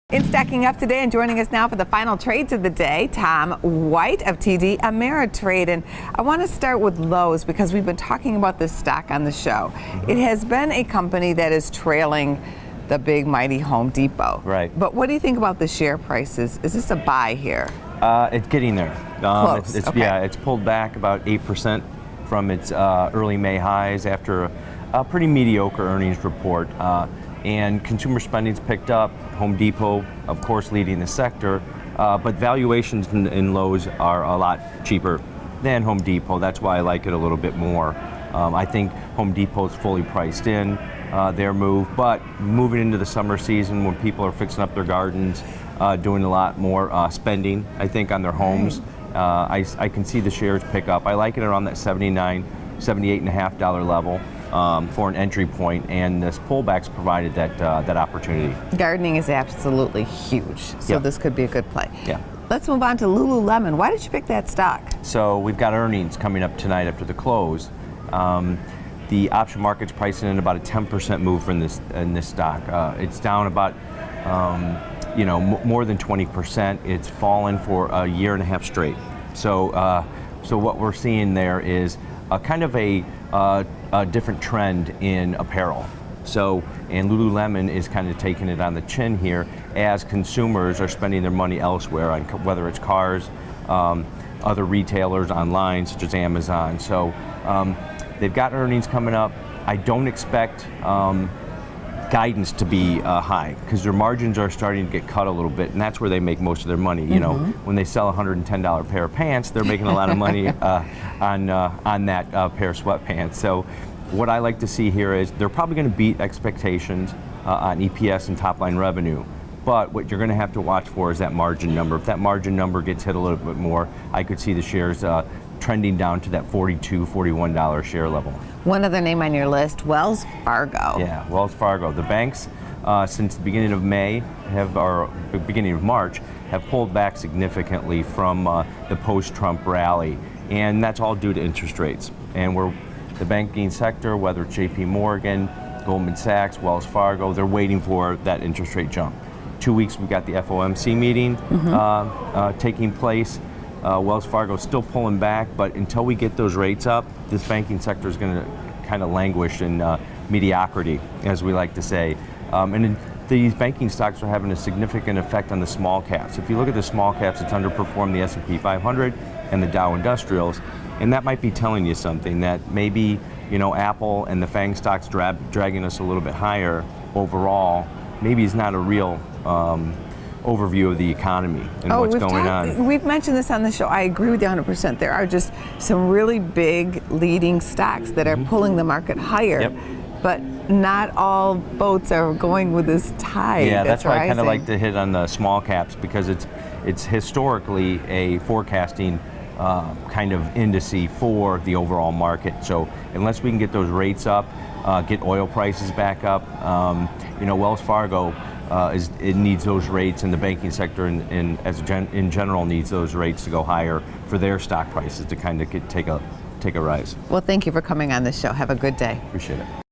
In Stacking Up today and joining us now for the final trades of the day, Tom White of TD Ameritrade. And I want to start with Lowe's because we've been talking about this stock on the show. It has been a company that is trailing the big mighty Home Depot. Right. But what do you think about the share prices? Is this a buy here? It's getting there. Close. Okay. Yeah, it's pulled back about 8% from its early May highs after a pretty mediocre earnings report. And consumer spending's picked up. Home Depot, of course, leading the sector, but valuations in Lowe's are a lot cheaper than Home Depot. That's why I like it a little bit more. I think Home Depot's fully priced in their move, but moving into the summer season when people are fixing up their gardens, doing a lot more spending, I think, on their homes, I can see the shares pick up. I like it around that $78 and a half level. For an entry point, and this pullback's provided that opportunity. Gardening is absolutely huge, so Yep. this could be a good play. Yeah. Let's move on to LuluLemon. Why did you pick that stock? So we've got earnings coming up tonight after the close. The option market's pricing in about a 10% move in this stock. It's down about more than 20%. It's fallen for a year and a half straight. So what we're seeing there is kind of a different trend in apparel. And LuluLemon is kind of taking it on the chin here as consumers are spending their money elsewhere, on whether it's cars, other retailers online such as Amazon. So they've got earnings coming up. I don't expect guidance to be high because their margins are starting to get cut a little bit, and that's where they make most of their money. You know, when they sell a $110 pair of pants, they're making a lot of money on that pair of sweatpants. So what I like to see here is they're probably going to beat expectations on EPS and top line revenue. But what you're going to have to watch for is that margin number. If that margin number gets hit a little bit more, I could see the shares trending down to that $42, $41 share level. One other name on your list, Wells Fargo. Yeah, Wells Fargo. The banks, since the beginning of May, or beginning of March, have pulled back significantly from the post-Trump rally. And that's all due to interest rates. And the banking sector, whether it's JP Morgan, Goldman Sachs, Wells Fargo, they're waiting for that interest rate jump. 2 weeks, we've got the FOMC meeting taking place. Wells Fargo's still pulling back, but until we get those rates up, this banking sector is going to kind of languish in mediocrity, as we like to say. These banking stocks are having a significant effect on the small caps. If you look at the small caps, it's underperformed the S&P 500 and the Dow Industrials, and that might be telling you something, that maybe Apple and the FANG stocks dragging us a little bit higher overall, maybe is not a real overview of the economy and what's going on. We've mentioned this on the show. I agree with you 100%. There are just some really big leading stocks that are pulling the market higher. Yep. But not all boats are going with this tide. Yeah, that's why rising. I kind of like to hit on the small caps because it's historically a forecasting kind of indice for the overall market. So unless we can get those rates up, get oil prices back up, Wells Fargo it needs those rates, and the banking sector in general needs those rates to go higher for their stock prices to kind of take a rise. Well, thank you for coming on this show. Have a good day. Appreciate it.